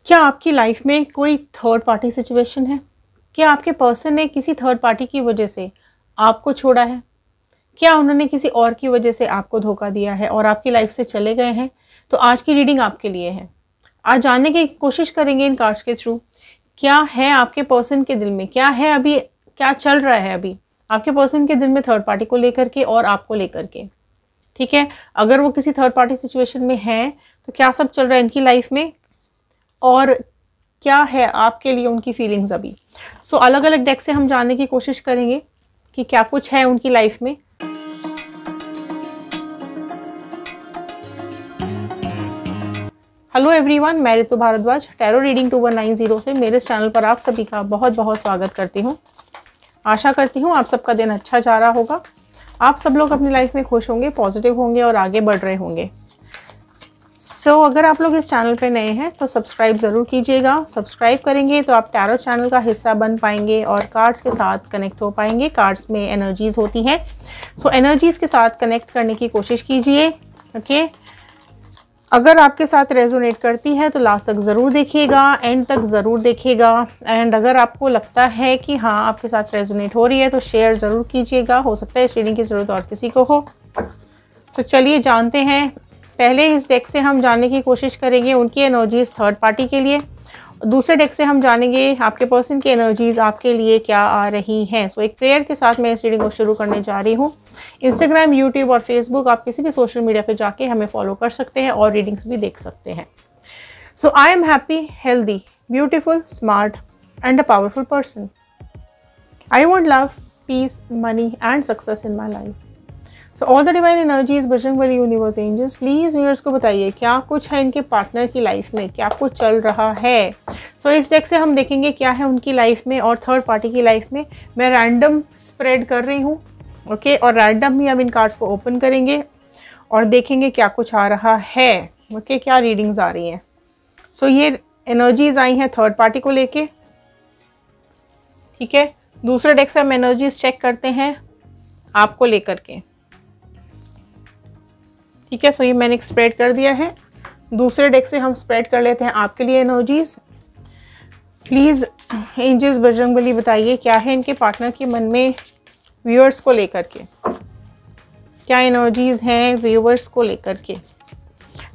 क्या आपकी लाइफ में कोई थर्ड पार्टी सिचुएशन है? क्या आपके पर्सन ने किसी थर्ड पार्टी की वजह से आपको छोड़ा है? क्या उन्होंने किसी और की वजह से आपको धोखा दिया है और आपकी लाइफ से चले गए हैं? तो आज की रीडिंग आपके लिए है। आज जानने की कोशिश करेंगे इन कार्ड्स के थ्रू, क्या है आपके पर्सन के दिल में, क्या है अभी, क्या चल रहा है अभी आपके पर्सन के दिल में थर्ड पार्टी को लेकर के और आपको लेकर के। ठीक है, अगर वो किसी थर्ड पार्टी सिचुएशन में है तो क्या सब चल रहा है इनकी लाइफ में और क्या है आपके लिए उनकी फीलिंग्स अभी। सो अलग अलग डेक से हम जानने की कोशिश करेंगे कि क्या कुछ है उनकी लाइफ में। हेलो एवरीवन, मैं ऋतु भारद्वाज टैरो रीडिंग 2190 से मेरे चैनल पर आप सभी का बहुत बहुत स्वागत करती हूँ। आशा करती हूँ आप सबका दिन अच्छा जा रहा होगा, आप सब लोग अपनी लाइफ में खुश होंगे, पॉजिटिव होंगे और आगे बढ़ रहे होंगे। अगर आप लोग इस चैनल पे नए हैं तो सब्सक्राइब ज़रूर कीजिएगा। सब्सक्राइब करेंगे तो आप टैरो चैनल का हिस्सा बन पाएंगे और कार्ड्स के साथ कनेक्ट हो पाएंगे। कार्ड्स में एनर्जीज़ होती हैं, एनर्जीज़ के साथ कनेक्ट करने की कोशिश कीजिए। ओके, अगर आपके साथ रेजोनेट करती है तो लास्ट तक ज़रूर देखिएगा, एंड तक ज़रूर देखिएगा। एंड अगर आपको लगता है कि हाँ आपके साथ रेजोनेट हो रही है तो शेयर ज़रूर कीजिएगा, हो सकता है इस रीडिंग की ज़रूरत और किसी को हो। तो चलिए जानते हैं। पहले इस डेक से हम जानने की कोशिश करेंगे उनकी एनर्जीज़ थर्ड पार्टी के लिए, दूसरे डेक से हम जानेंगे आपके पर्सन की एनर्जीज़ आपके लिए क्या आ रही हैं। एक प्रेयर के साथ मैं इस रीडिंग को शुरू करने जा रही हूँ। इंस्टाग्राम, यूट्यूब और फेसबुक, आप किसी भी सोशल मीडिया पे जाके हमें फॉलो कर सकते हैं और रीडिंग्स भी देख सकते हैं। I am happy, healthy, beautiful, smart and a powerful person. I want love, peace, money and success in my life. All the divine energies, Bajrangbali, universe, angels, please viewers को बताइए क्या कुछ है इनके पार्टनर की लाइफ में, क्या कुछ चल रहा है। इस डेक से हम देखेंगे क्या है उनकी लाइफ में और थर्ड पार्टी की लाइफ में। मैं रैंडम स्प्रेड कर रही हूँ, ओके, और रैंडम ही हम इन कार्ड्स को ओपन करेंगे और देखेंगे क्या कुछ आ रहा है। ओके, क्या रीडिंग्स आ रही हैं। ये एनर्जीज आई हैं थर्ड पार्टी को लेके। ठीक है, दूसरे डेक से हम एनर्जीज चेक करते हैं आपको लेकर के। ठीक है, ये मैंने स्प्रेड कर दिया है। दूसरे डेक से हम स्प्रेड कर लेते हैं आपके लिए एनर्जीज। प्लीज़ एंजल्स, बजरंगबली, बताइए क्या है इनके पार्टनर के मन में व्यूअर्स को लेकर के, क्या एनर्जीज हैं व्यूअर्स को लेकर के।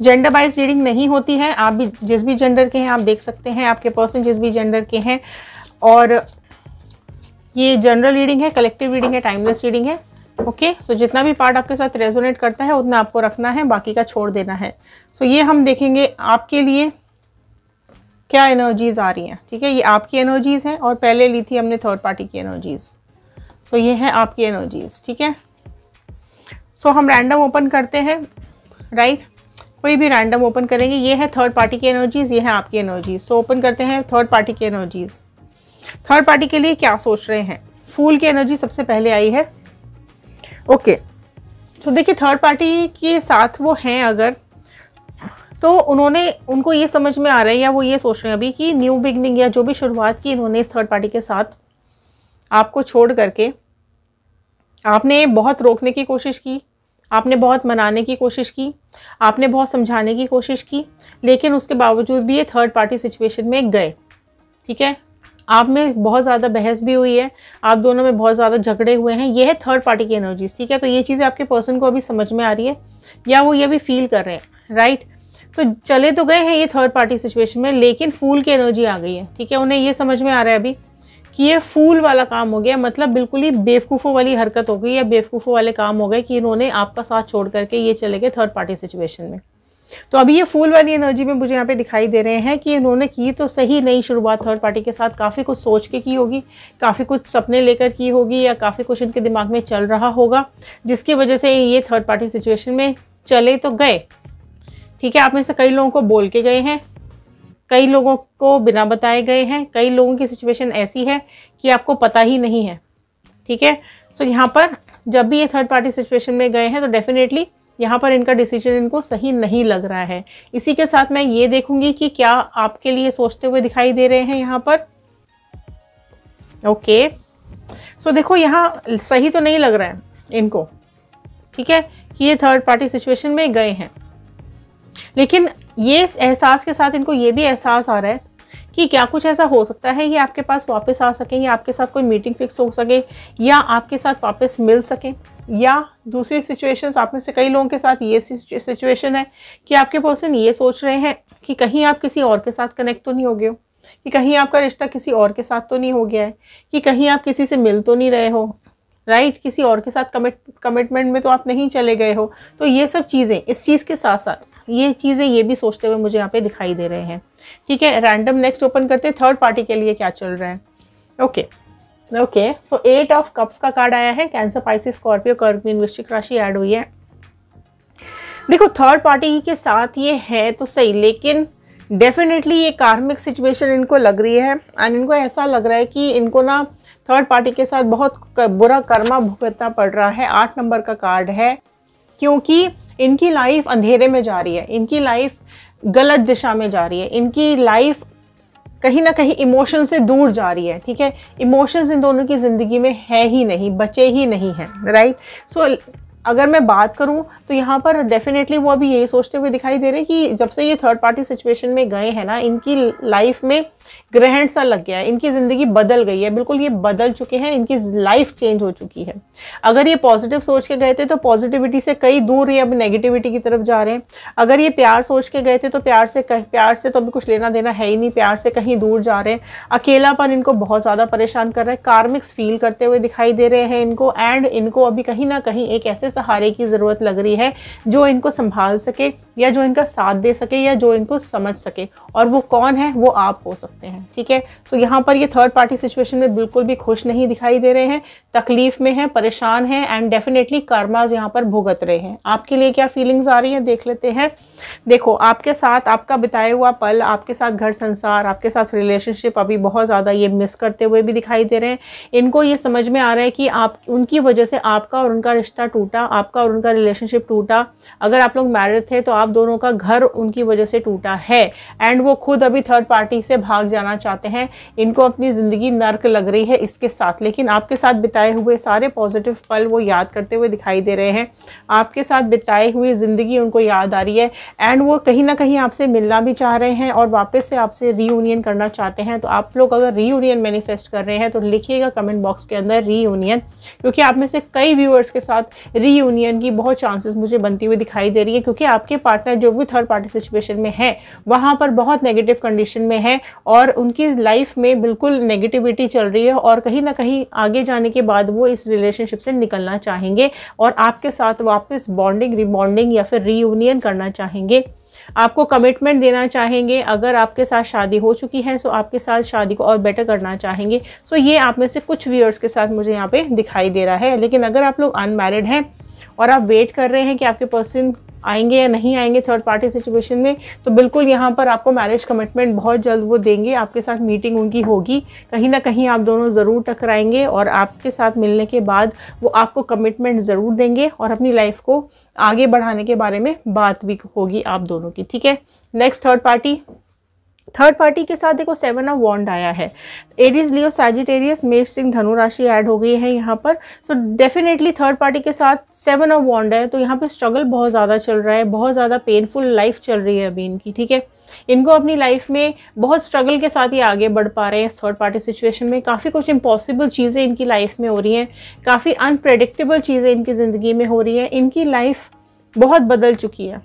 जेंडर वाइज रीडिंग नहीं होती है, आप भी जिस भी जेंडर के हैं आप देख सकते हैं, आपके पर्सन जिस भी जेंडर के हैं। और ये जनरल रीडिंग है, कलेक्टिव रीडिंग है, टाइमलेस रीडिंग है। ओके, जितना भी पार्ट आपके साथ रेजोनेट करता है उतना आपको रखना है, बाकी का छोड़ देना है। ये हम देखेंगे आपके लिए क्या एनर्जीज आ रही हैं। ठीक है, ये आपकी एनर्जीज हैं और पहले ली थी हमने थर्ड पार्टी की एनर्जीज। ये है आपकी एनर्जीज। ठीक है, हम रैंडम ओपन करते हैं, राइट, कोई भी रैंडम ओपन करेंगे। ये है थर्ड पार्टी की एनर्जीज, ये है आपकी एनर्जीज। ओपन करते हैं थर्ड पार्टी की एनर्जीज। थर्ड पार्टी के लिए क्या सोच रहे हैं। फूल की एनर्जी सबसे पहले आई है। ओके, देखिए थर्ड पार्टी के साथ वो हैं अगर, तो उनको ये समझ में आ रहा है या वो ये सोच रहे हैं अभी कि न्यू बिगनिंग या जो भी शुरुआत की इन्होंने इस थर्ड पार्टी के साथ आपको छोड़ करके, आपने बहुत रोकने की कोशिश की, आपने बहुत मनाने की कोशिश की, आपने बहुत समझाने की कोशिश की, लेकिन उसके बावजूद भी ये थर्ड पार्टी सिचुएशन में गए। ठीक है, आप में बहुत ज़्यादा बहस भी हुई है, आप दोनों में बहुत ज़्यादा झगड़े हुए हैं। ये है थर्ड पार्टी की एनर्जीज। ठीक है, तो ये चीज़ें आपके पर्सन को अभी समझ में आ रही है या वो ये भी फील कर रहे हैं, राइट। तो चले तो गए हैं ये थर्ड पार्टी सिचुएशन में, लेकिन फूल की एनर्जी आ गई है। ठीक है, उन्हें ये समझ में आ रहा है अभी कि ये फूल वाला काम हो गया, मतलब बिल्कुल ही बेवकूफ़ों वाली हरकत हो गई या बेवकूफ़ों वाले काम हो गए कि इन्होंने आपका साथ छोड़ करके ये चले गए थर्ड पार्टी सिचुएशन में। तो अभी ये फूल वाली एनर्जी में मुझे यहाँ पे दिखाई दे रहे हैं कि इन्होंने की तो सही नई शुरुआत थर्ड पार्टी के साथ, काफ़ी कुछ सोच के की होगी, काफ़ी कुछ सपने लेकर की होगी या काफ़ी कुछ इनके दिमाग में चल रहा होगा, जिसकी वजह से ये थर्ड पार्टी सिचुएशन में चले तो गए। ठीक है, आप में से कई लोगों को बोल के गए हैं, कई लोगों को बिना बताए गए हैं, कई लोगों की सिचुएशन ऐसी है कि आपको पता ही नहीं है। ठीक है, यहाँ पर जब भी ये थर्ड पार्टी सिचुएशन में गए हैं तो डेफिनेटली यहाँ पर इनका डिसीजन इनको सही नहीं लग रहा है। इसी के साथ मैं ये देखूंगी कि क्या आपके लिए सोचते हुए दिखाई दे रहे हैं यहाँ पर। ओके, देखो यहाँ सही तो नहीं लग रहा है इनको। ठीक है, कि ये थर्ड पार्टी सिचुएशन में गए हैं, लेकिन ये एहसास के साथ इनको ये भी एहसास आ रहा है कि क्या कुछ ऐसा हो सकता है ये आपके पास वापस आ सके, या आपके साथ कोई मीटिंग फिक्स हो सके, या आपके साथ वापस मिल सके। या दूसरी सिचुएशंस, आप में से कई लोगों के साथ ये सिचुएशन है कि आपके पर्सन ये सोच रहे हैं कि कहीं आप किसी और के साथ कनेक्ट तो नहीं हो गए हो, कि कहीं आपका रिश्ता किसी और के साथ तो नहीं हो गया है, कि कहीं आप किसी से मिल तो नहीं रहे हो, राइट, किसी और के साथ कमिटमेंट में तो आप नहीं चले गए हो। तो ये सब चीज़ें, इस चीज़ के साथ साथ ये चीज़ें ये भी सोचते हुए मुझे यहाँ पे दिखाई दे रहे हैं। ठीक है, रैंडम नेक्स्ट ओपन करते हैं, थर्ड पार्टी के लिए क्या चल रहा है। ओके, तो 8 ऑफ कप्स का कार्ड आया है। कैंसर, पाइसिस, स्कॉर्पियो, कर्क, मीन, वृश्चिक राशि ऐड हुई है। देखो, थर्ड पार्टी के साथ ये है तो सही, लेकिन डेफिनेटली ये कार्मिक सिचुएशन इनको लग रही है, एंड इनको ऐसा लग रहा है कि इनको ना थर्ड पार्टी के साथ बहुत बुरा कर्मा भुगतना पड़ रहा है। 8 नंबर का कार्ड है, क्योंकि इनकी लाइफ अंधेरे में जा रही है, इनकी लाइफ गलत दिशा में जा रही है, इनकी लाइफ कहीं ना कहीं इमोशन से दूर जा रही है। ठीक है, इमोशंस इन दोनों की ज़िंदगी में है ही नहीं, बचे ही नहीं हैं, राइट। सो अगर मैं बात करूं तो यहाँ पर डेफिनेटली वो अभी यही सोचते हुए दिखाई दे रहे हैं कि जब से ये थर्ड पार्टी सिचुएशन में गए हैं ना, इनकी लाइफ में ग्रहण सा लग गया है, इनकी ज़िंदगी बदल गई है, बिल्कुल ये बदल चुके हैं, इनकी लाइफ चेंज हो चुकी है। अगर ये पॉजिटिव सोच के गए थे तो पॉजिटिविटी से कई दूर ये अब नेगेटिविटी की तरफ जा रहे हैं। अगर ये प्यार सोच के गए थे तो प्यार से तो अभी कुछ लेना देना है ही नहीं, प्यार से कहीं दूर जा रहे हैं। अकेलापन इनको बहुत ज़्यादा परेशान कर रहा है, कार्मिक्स फील करते हुए दिखाई दे रहे हैं इनको, एंड इनको अभी कहीं ना कहीं एक ऐसे सहारे की ज़रूरत लग रही है जो इनको संभाल सके, या जो इनका साथ दे सके, या जो इनको समझ सके। और वो कौन है? वो आप हो सकते हैं। ठीक है, सो यहाँ पर ये थर्ड पार्टी सिचुएशन में बिल्कुल भी खुश नहीं दिखाई दे रहे हैं, तकलीफ में हैं, परेशान हैं, एंड डेफिनेटली कर्मास यहाँ पर भुगत रहे हैं। आपके लिए क्या फीलिंग्स आ रही हैं देख लेते हैं। देखो, आपके साथ आपका बिताया हुआ पल, आपके साथ घर संसार, आपके साथ रिलेशनशिप अभी बहुत ज़्यादा ये मिस करते हुए भी दिखाई दे रहे हैं। इनको ये समझ में आ रहा है कि आप, उनकी वजह से आपका और उनका रिश्ता टूटा, आपका और उनका रिलेशनशिप टूटा। अगर आप लोग मैरिड थे तो आप दोनों का घर उनकी वजह से टूटा है, एंड वो खुद अभी थर्ड पार्टी से भाग जाना चाहते हैं। इनको अपनी ज़िंदगी नर्क लग रही है इसके साथ, लेकिन आपके साथ बिताए हुए सारे पॉजिटिव पल वो याद करते हुए दिखाई दे रहे हैं। आपके साथ बिताई हुई ज़िंदगी उनको याद आ रही है, एंड वो कहीं ना कहीं आपसे मिलना भी चाह रहे हैं और वापस से आपसे रीयूनियन करना चाहते हैं। तो आप लोग अगर रीयूनियन मैनिफेस्ट कर रहे हैं तो लिखिएगा कमेंट बॉक्स के अंदर रीयूनियन, क्योंकि आप में से कई व्यूअर्स के साथ रीयूनियन की बहुत चांसेस मुझे बनती हुई दिखाई दे रही है, क्योंकि आपके पार्टनर जो भी थर्ड पार्टी सिचुएशन में है वहाँ पर बहुत नेगेटिव कंडीशन में है, और उनकी लाइफ में बिल्कुल नेगेटिविटी चल रही है, और कहीं ना कहीं आगे जाने के बाद वो इस रिलेशनशिप से निकलना चाहेंगे और आपके साथ वापस बॉन्डिंग, रिबॉन्डिंग या फिर रीयूनियन करना चाहेंगे। आपको कमिटमेंट देना चाहेंगे। अगर आपके साथ शादी हो चुकी है तो आपके साथ शादी को और बेटर करना चाहेंगे। सो ये आप में से कुछ व्यूअर्स के साथ मुझे यहाँ पे दिखाई दे रहा है। लेकिन अगर आप लोग अनमैरिड हैं और आप वेट कर रहे हैं कि आपके पर्सन आएंगे या नहीं आएंगे थर्ड पार्टी सिचुएशन में, तो बिल्कुल यहाँ पर आपको मैरिज कमिटमेंट बहुत जल्द वो देंगे। आपके साथ मीटिंग उनकी होगी, कहीं ना कहीं आप दोनों ज़रूर टकराएंगे, और आपके साथ मिलने के बाद वो आपको कमिटमेंट ज़रूर देंगे और अपनी लाइफ को आगे बढ़ाने के बारे में बात भी होगी आप दोनों की। ठीक है, नेक्स्ट थर्ड पार्टी के साथ देखो 7 ऑफ वॉन्ड आया है। एरीज, लियो, सैजिटेरियस, मेष, सिंह, धनु राशि ऐड हो गई है यहाँ पर। सो डेफिनेटली थर्ड पार्टी के साथ 7 ऑफ वॉन्ड है, तो यहाँ पे स्ट्रगल बहुत ज़्यादा चल रहा है, बहुत ज़्यादा पेनफुल लाइफ चल रही है अभी इनकी। ठीक है, इनको अपनी लाइफ में बहुत स्ट्रगल के साथ ही आगे बढ़ पा रहे हैं। थर्ड पार्टी सिचुएशन में काफ़ी कुछ इम्पॉसिबल चीज़ें इनकी लाइफ में हो रही हैं, काफ़ी अनप्रेडिक्टेबल चीज़ें इनकी ज़िंदगी में हो रही हैं। इनकी लाइफ बहुत बदल चुकी है।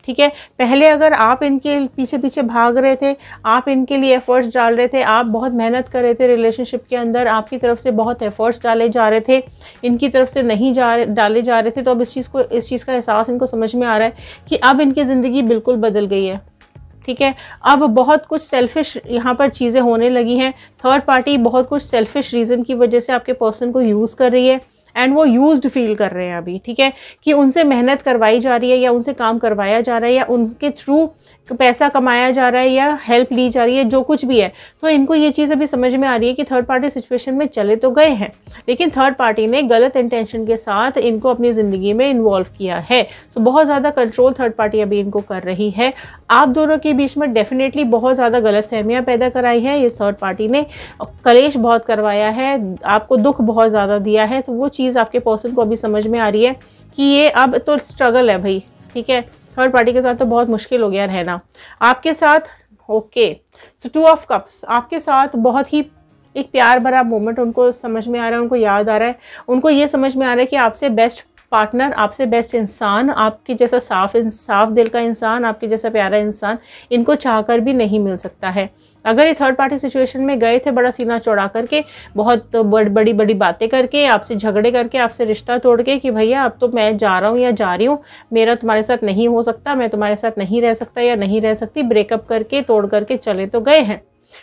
ठीक है, पहले अगर आप इनके पीछे पीछे भाग रहे थे, आप इनके लिए एफर्ट्स डाल रहे थे, आप बहुत मेहनत कर रहे थे रिलेशनशिप के अंदर, आपकी तरफ से बहुत एफर्ट्स डाले जा रहे थे, इनकी तरफ से नहीं डाले जा रहे थे, तो अब इस चीज़ का एहसास इनको समझ में आ रहा है कि अब इनकी ज़िंदगी बिल्कुल बदल गई है। ठीक है, अब बहुत कुछ सेल्फिश यहाँ पर चीज़ें होने लगी हैं। थर्ड पार्टी बहुत कुछ सेल्फिश रीज़न की वजह से आपके पर्सन को यूज़ कर रही है, एंड वो यूज्ड फील कर रहे हैं अभी। ठीक है, कि उनसे मेहनत करवाई जा रही है, या उनसे काम करवाया जा रहा है, या उनके थ्रू पैसा कमाया जा रहा है, या हेल्प ली जा रही है, जो कुछ भी है। तो इनको ये चीज़ अभी समझ में आ रही है कि थर्ड पार्टी सिचुएशन में चले तो गए हैं, लेकिन थर्ड पार्टी ने गलत इंटेंशन के साथ इनको अपनी ज़िंदगी में इन्वॉल्व किया है। सो बहुत ज़्यादा कंट्रोल थर्ड पार्टी अभी इनको कर रही है। आप दोनों के बीच में डेफिनेटली बहुत ज़्यादा गलतफहमियां पैदा कराई है ये थर्ड पार्टी ने, कलेश बहुत करवाया है, आपको दुख बहुत ज़्यादा दिया है। तो वो चीज़ आपके पर्सन को अभी समझ में आ रही है कि ये अब तो स्ट्रगल है भाई। ठीक है, थर्ड पार्टी के साथ तो बहुत मुश्किल हो गया रहना आपके साथ। ओके, सो 2 ऑफ कप्स आपके साथ बहुत ही एक प्यार भरा मोमेंट उनको समझ में आ रहा है, उनको याद आ रहा है, उनको ये समझ में आ रहा है कि आपसे बेस्ट पार्टनर, आपसे बेस्ट इंसान, आपके जैसा साफ दिल का इंसान, आपके जैसा प्यारा इंसान इनको चाहकर भी नहीं मिल सकता है। अगर ये थर्ड पार्टी सिचुएशन में गए थे बड़ा सीना चौड़ा करके, बहुत बड़ी बड़ी बातें करके, आपसे झगड़े करके, आपसे रिश्ता तोड़ के कि भैया अब तो मैं जा रहा हूँ या जा रही हूँ, मेरा तुम्हारे साथ नहीं हो सकता, मैं तुम्हारे साथ नहीं रह सकता या नहीं रह सकती, ब्रेकअप करके तोड़ करके चले तो गए हैं,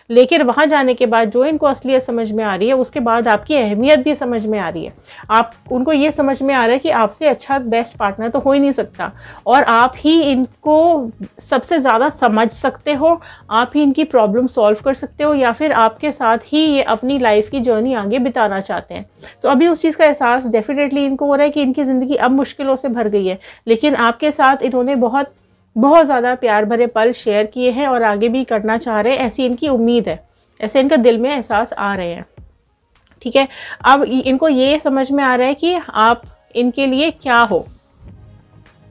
लेकिन वहां जाने के बाद जो इनको असलियत समझ में आ रही है, उसके बाद आपकी अहमियत भी समझ में आ रही है। आप उनको ये समझ में आ रहा है कि आपसे अच्छा बेस्ट पार्टनर तो हो ही नहीं सकता, और आप ही इनको सबसे ज़्यादा समझ सकते हो, आप ही इनकी प्रॉब्लम सॉल्व कर सकते हो, या फिर आपके साथ ही ये अपनी लाइफ की जर्नी आगे बिताना चाहते हैं। तो अभी उस चीज़ का एहसास डेफिनेटली इनको हो रहा है कि इनकी ज़िंदगी अब मुश्किलों से भर गई है, लेकिन आपके साथ इन्होंने बहुत ज़्यादा प्यार भरे पल शेयर किए हैं और आगे भी करना चाह रहे हैं, ऐसी इनकी उम्मीद है, ऐसे इनका दिल में एहसास आ रहे हैं। ठीक है, अब इनको ये समझ में आ रहा है कि आप इनके लिए क्या हो।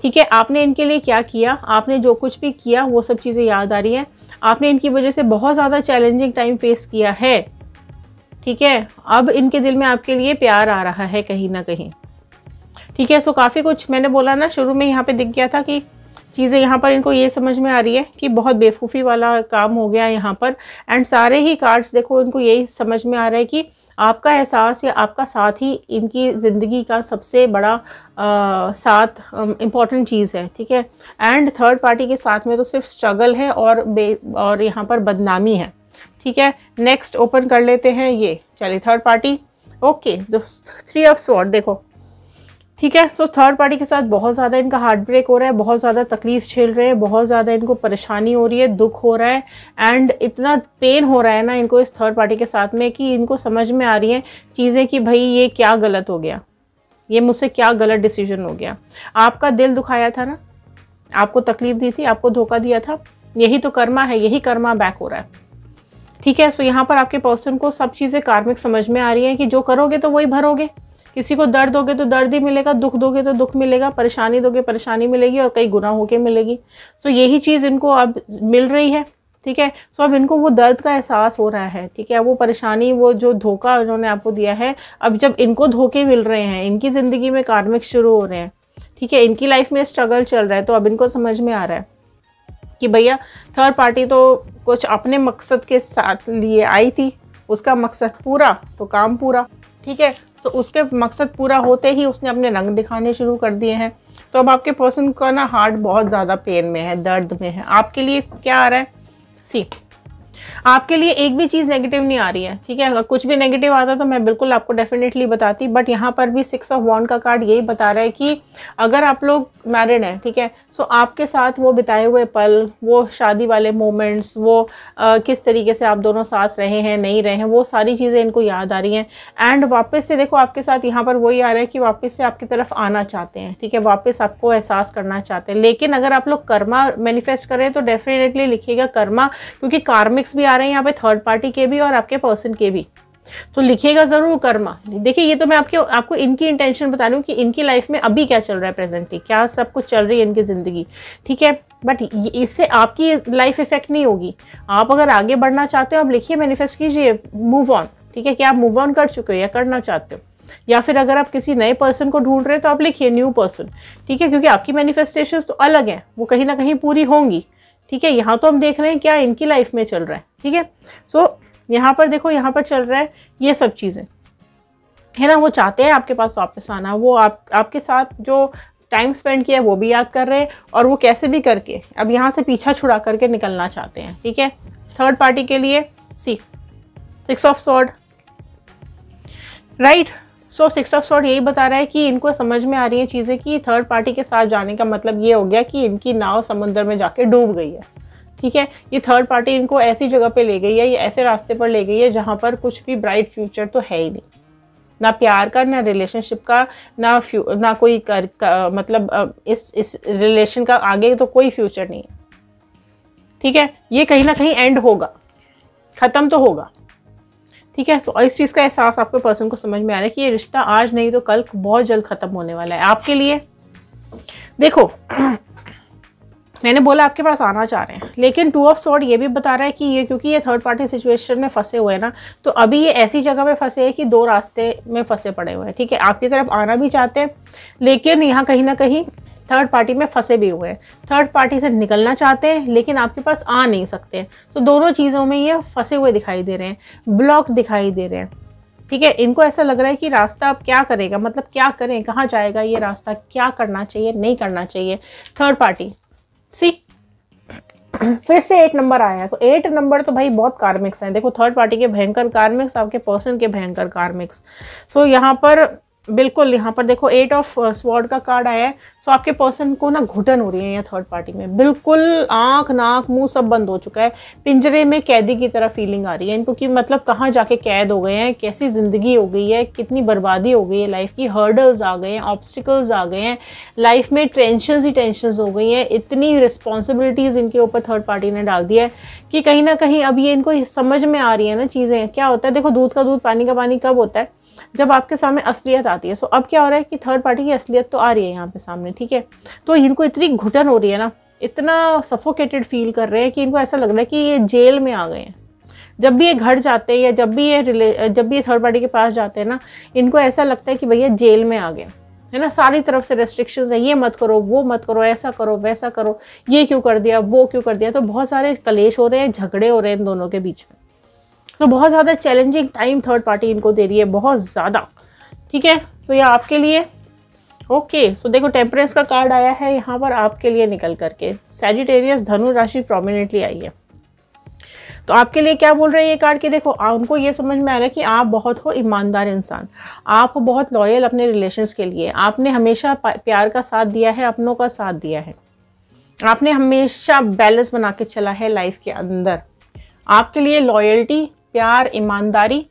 ठीक है, आपने इनके लिए क्या किया, आपने जो कुछ भी किया वो सब चीज़ें याद आ रही हैं, आपने इनकी वजह से बहुत ज़्यादा चैलेंजिंग टाइम फेस किया है। ठीक है, अब इनके दिल में आपके लिए प्यार आ रहा है कहीं ना कहीं। ठीक है, सो काफ़ी कुछ मैंने बोला ना शुरू में, यहाँ पे दिख गया था कि चीज़ें यहाँ पर इनको ये समझ में आ रही है कि बहुत बेवकूफ़ी वाला काम हो गया यहाँ पर, एंड सारे ही कार्ड्स देखो इनको यही समझ में आ रहा है कि आपका एहसास या आपका साथ ही इनकी ज़िंदगी का सबसे बड़ा साथ इम्पॉर्टेंट चीज़ है। ठीक है, एंड थर्ड पार्टी के साथ में तो सिर्फ स्ट्रगल है और यहाँ पर बदनामी है। ठीक है, नेक्स्ट ओपन कर लेते हैं ये, चलिए थर्ड पार्टी। ओके, जो 3 ऑफ स्वॉर्ड देखो। ठीक है, सो थर्ड पार्टी के साथ बहुत ज़्यादा इनका हार्ट ब्रेक हो रहा है, बहुत ज़्यादा तकलीफ झेल रहे हैं, बहुत ज़्यादा इनको परेशानी हो रही है, दुख हो रहा है, एंड इतना पेन हो रहा है ना इनको इस थर्ड पार्टी के साथ में कि इनको समझ में आ रही हैं चीज़ें कि भाई ये क्या गलत हो गया, ये मुझसे क्या गलत डिसीजन हो गया। आपका दिल दुखाया था ना, आपको तकलीफ दी थी, आपको धोखा दिया था, यही तो कर्मा है, यही कर्मा बैक हो रहा है। ठीक है, सो यहाँ पर आपके पर्सन को सब चीज़ें कार्मिक समझ में आ रही हैं कि जो करोगे तो वही भरोगे, किसी को दर्द दोगे तो दर्द ही मिलेगा, दुख दोगे तो दुख मिलेगा, परेशानी दोगे परेशानी मिलेगी, और कई गुना होके मिलेगी। सो यही चीज़ इनको अब मिल रही है। ठीक है, सो अब इनको वो दर्द का एहसास हो रहा है। ठीक है, वो परेशानी, वो जो धोखा उन्होंने आपको दिया है, अब जब इनको धोखे मिल रहे हैं, इनकी ज़िंदगी में कार्मिक शुरू हो रहे हैं, ठीक है, इनकी लाइफ में स्ट्रगल चल रहा है, तो अब इनको समझ में आ रहा है कि भैया थर्ड पार्टी तो कुछ अपने मकसद के साथ लिए आई थी, उसका मकसद पूरा तो काम पूरा। ठीक है, सो उसके मकसद पूरा होते ही उसने अपने रंग दिखाने शुरू कर दिए हैं। तो अब आपके पर्सन का ना हार्ट बहुत ज़्यादा पेन में है, दर्द में है। आपके लिए क्या आ रहा है, सी आपके लिए एक भी चीज़ नेगेटिव नहीं आ रही है। ठीक है, अगर कुछ भी नेगेटिव आता तो मैं बिल्कुल आपको डेफिनेटली बताती, बट यहाँ पर भी 6 ऑफ वॉन्ड का कार्ड यही बता रहा है कि अगर आप लोग मैरिड हैं, ठीक है, सो आपके साथ वो बिताए हुए पल, वो शादी वाले मोमेंट्स, वो किस तरीके से आप दोनों साथ रहे हैं नहीं रहे हैं, वो सारी चीज़ें इनको याद आ रही हैं। एंड वापस से देखो आपके साथ यहाँ पर वही आ रहा है कि वापस से आपकी तरफ आना चाहते हैं। ठीक है, वापस आपको एहसास करना चाहते हैं, लेकिन अगर आप लोग कर्मा मैनिफेस्ट करें तो डेफिनेटली लिखिएगा कर्मा, क्योंकि कार्मिक्स भी आ रहे हैं यहाँ पे, थर्ड पार्टी के भी और आपके पर्सन के भी, तो लिखिएगा जरूर कर्मा। देखिए, ये तो मैं आपको इनकी इंटेंशन बता रही हूँ कि इनकी लाइफ में अभी क्या चल रहा है, प्रेजेंटली क्या सब कुछ चल रही है इनकी ज़िंदगी। ठीक है, बट इससे आपकी लाइफ इफेक्ट नहीं होगी। आप अगर आगे बढ़ना चाहते हो, आप लिखिए, मैनिफेस्ट कीजिए, मूव ऑन। ठीक है, क्या आप मूव ऑन कर चुके हो या करना चाहते हो, या फिर अगर आप किसी नए पर्सन को ढूंढ रहे हो तो आप लिखिए न्यू पर्सन। ठीक है, क्योंकि आपकी मैनिफेस्टेशंस तो अलग हैं, वो कहीं ना कहीं पूरी होंगी। ठीक है, यहाँ तो हम देख रहे हैं क्या इनकी लाइफ में चल रहा है। ठीक है, सो यहाँ पर देखो, यहाँ पर चल रहा है ये सब चीज़ें, है ना, वो चाहते हैं आपके पास वापस आना, वो आपके साथ जो टाइम स्पेंड किया है वो भी याद कर रहे हैं, और वो कैसे भी करके अब यहाँ से पीछा छुड़ा करके निकलना चाहते हैं। ठीक है, थर्ड पार्टी के लिए सी 6 of sword, right. So 6 of sword यही बता रहा है कि इनको समझ में आ रही है चीज़ें कि थर्ड पार्टी के साथ जाने का मतलब ये हो गया कि इनकी नाव समुद्र में जाके डूब गई है। ठीक है, ये थर्ड पार्टी इनको ऐसी जगह पे ले गई है, ये ऐसे रास्ते पर ले गई है जहाँ पर कुछ भी ब्राइट फ्यूचर तो है ही नहीं, ना प्यार का, ना रिलेशनशिप का, ना कोई मतलब इस रिलेशन का आगे तो कोई फ्यूचर नहीं है। ठीक है, ये कहीं ना कहीं एंड होगा, ख़त्म तो होगा। ठीक है, सो इस चीज़ का एहसास आपके पर्सन को समझ में आ रहा है कि ये रिश्ता आज नहीं तो कल बहुत जल्द ख़त्म होने वाला है आपके लिए। देखो मैंने बोला आपके पास आना चाह रहे हैं, लेकिन 2 ऑफ स्वॉर्ड ये भी बता रहा है कि ये क्योंकि ये थर्ड पार्टी सिचुएशन में फंसे हुए हैं ना, तो अभी ये ऐसी जगह पे फंसे हैं कि 2 रास्ते में फंसे पड़े हुए हैं, ठीक है। आपकी तरफ आना भी चाहते हैं, लेकिन यहाँ कहीं ना कहीं थर्ड पार्टी में फंसे भी हुए हैं। थर्ड पार्टी से निकलना चाहते हैं लेकिन आपके पास आ नहीं सकते। तो दोनों चीज़ों में ये फंसे हुए दिखाई दे रहे हैं, ब्लॉक दिखाई दे रहे हैं, ठीक है। इनको ऐसा लग रहा है कि रास्ता अब क्या करेगा, मतलब क्या करें, कहाँ जाएगा ये रास्ता, क्या करना चाहिए, नहीं करना चाहिए। थर्ड पार्टी सी फिर से 8 नंबर आया है, तो 8 नंबर तो भाई बहुत कार्मिक्स हैं। देखो थर्ड पार्टी के भयंकर कार्मिक्स, आपके पर्सन के भयंकर कार्मिक्स। सो यहाँ पर बिल्कुल, यहाँ पर देखो 8 ऑफ स्वॉर्ड का कार्ड आया है। सो आपके पर्सन को ना घुटन हो रही है यहाँ थर्ड पार्टी में, बिल्कुल आंख नाक मुंह सब बंद हो चुका है, पिंजरे में कैदी की तरह फीलिंग आ रही है इनको कि मतलब कहाँ जाके कैद हो गए हैं, कैसी ज़िंदगी हो गई है, कितनी बर्बादी हो गई है, लाइफ की हर्डल्स आ गए हैं, ऑब्स्टिकल्स आ गए हैं, लाइफ में टेंशन ही टेंशन हो गई हैं, इतनी रिस्पॉन्सिबिलिटीज़ इनके ऊपर थर्ड पार्टी ने डाल दिया है कि कहीं ना कहीं अब ये इनको समझ में आ रही है ना चीज़ें। क्या होता है, देखो दूध का दूध पानी का पानी कब होता है, जब आपके सामने असलियत आती है। सो अब क्या हो रहा है कि थर्ड पार्टी की असलियत तो आ रही है यहाँ पे सामने, ठीक है। तो इनको इतनी घुटन हो रही है ना, इतना सफोकेटेड फील कर रहे हैं कि इनको ऐसा लग रहा है कि ये जेल में आ गए हैं। जब भी ये घर जाते हैं या जब भी ये थर्ड पार्टी के पास जाते हैं ना, इनको ऐसा लगता है कि भैया जेल में आ गए, है ना। सारी तरफ से रेस्ट्रिक्शंस है, ये मत करो, वो मत करो, ऐसा करो, वैसा करो, ये क्यों कर दिया, वो क्यों कर दिया। तो बहुत सारे कलेश हो रहे हैं, झगड़े हो रहे हैं इन दोनों के बीच में। तो बहुत ज़्यादा चैलेंजिंग टाइम थर्ड पार्टी इनको दे रही है, बहुत ज़्यादा, ठीक है। सो ये आपके लिए ओके। सो देखो टेम्परेंस का कार्ड आया है यहाँ पर आपके लिए निकल करके, सैजिटेरियस धनु राशि प्रोमिनेंटली आई है। तो आपके लिए क्या बोल रहे हैं ये कार्ड कि देखो उनको ये समझ में आ रहा है कि आप बहुत हो ईमानदार इंसान, आप बहुत लॉयल अपने रिलेशंस के लिए, आपने हमेशा प्यार का साथ दिया है, अपनों का साथ दिया है, आपने हमेशा बैलेंस बना के चला है लाइफ के अंदर। आपके लिए लॉयल्टी, प्यार, ईमानदारी,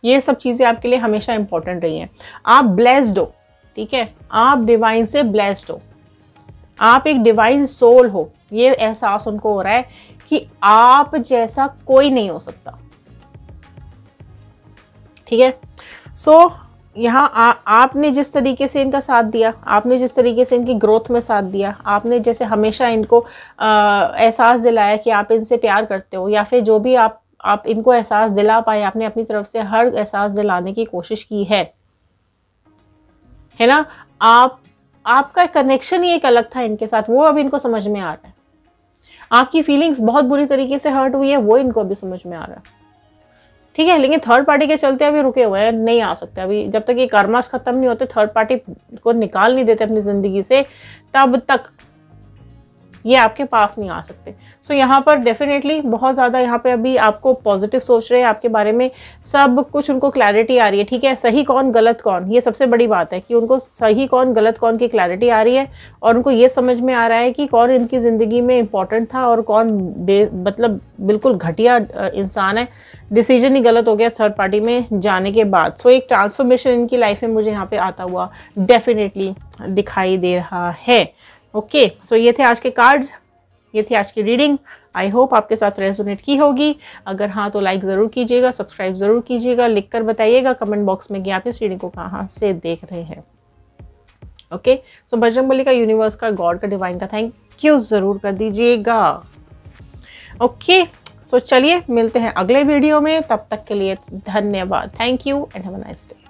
ये सब चीज़ें आपके लिए हमेशा इंपॉर्टेंट रही हैं। आप ब्लेस्ड हो, ठीक है, आप डिवाइन से ब्लेस्ड हो, आप एक डिवाइन सोल हो। ये एहसास उनको हो रहा है कि आप जैसा कोई नहीं हो सकता, ठीक है। सो यहाँ आपने जिस तरीके से इनका साथ दिया, आपने जिस तरीके से इनकी ग्रोथ में साथ दिया, आपने जैसे हमेशा इनको एहसास दिलाया कि आप इनसे प्यार करते हो, या फिर जो भी आप इनको एहसास दिला पाए, आपने अपनी तरफ से हर एहसास दिलाने की कोशिश की है ना। आपका कनेक्शन ही एक अलग था इनके साथ, वो अब इनको समझ में आ रहा है। आपकी फीलिंग्स बहुत बुरी तरीके से हर्ट हुई है, वो इनको अभी समझ में आ रहा है, ठीक है। लेकिन थर्ड पार्टी के चलते अभी रुके हुए हैं, नहीं आ सकते अभी, जब तक ये कर्मास खत्म नहीं होते, थर्ड पार्टी को निकाल नहीं देते अपनी जिंदगी से, तब तक ये आपके पास नहीं आ सकते। सो यहाँ पर डेफिनेटली बहुत ज़्यादा यहाँ पे अभी आपको पॉजिटिव सोच रहे हैं, आपके बारे में सब कुछ उनको क्लैरिटी आ रही है, ठीक है। सही कौन गलत कौन, ये सबसे बड़ी बात है कि उनको सही कौन गलत कौन की क्लैरिटी आ रही है, और उनको ये समझ में आ रहा है कि कौन इनकी ज़िंदगी में इम्पॉर्टेंट था और कौन मतलब बिल्कुल घटिया इंसान है। डिसीजन ही गलत हो गया थर्ड पार्टी में जाने के बाद। सो एक ट्रांसफॉर्मेशन इनकी लाइफ में मुझे यहाँ पे आता हुआ डेफिनेटली दिखाई दे रहा है। ओके, सो ये थे आज के कार्ड्स, ये थी आज की रीडिंग। आई होप आपके साथ रेजोनेट की होगी। अगर हाँ तो लाइक ज़रूर कीजिएगा, सब्सक्राइब ज़रूर कीजिएगा, लिखकर बताइएगा कमेंट बॉक्स में कि आप इस रीडिंग को कहाँ से देख रहे हैं। ओके, सो बजरंगबली का, यूनिवर्स का, गॉड का, डिवाइन का थैंक यू ज़रूर कर दीजिएगा। ओके, सो चलिए मिलते हैं अगले वीडियो में, तब तक के लिए धन्यवाद। Thank you and have a nice day.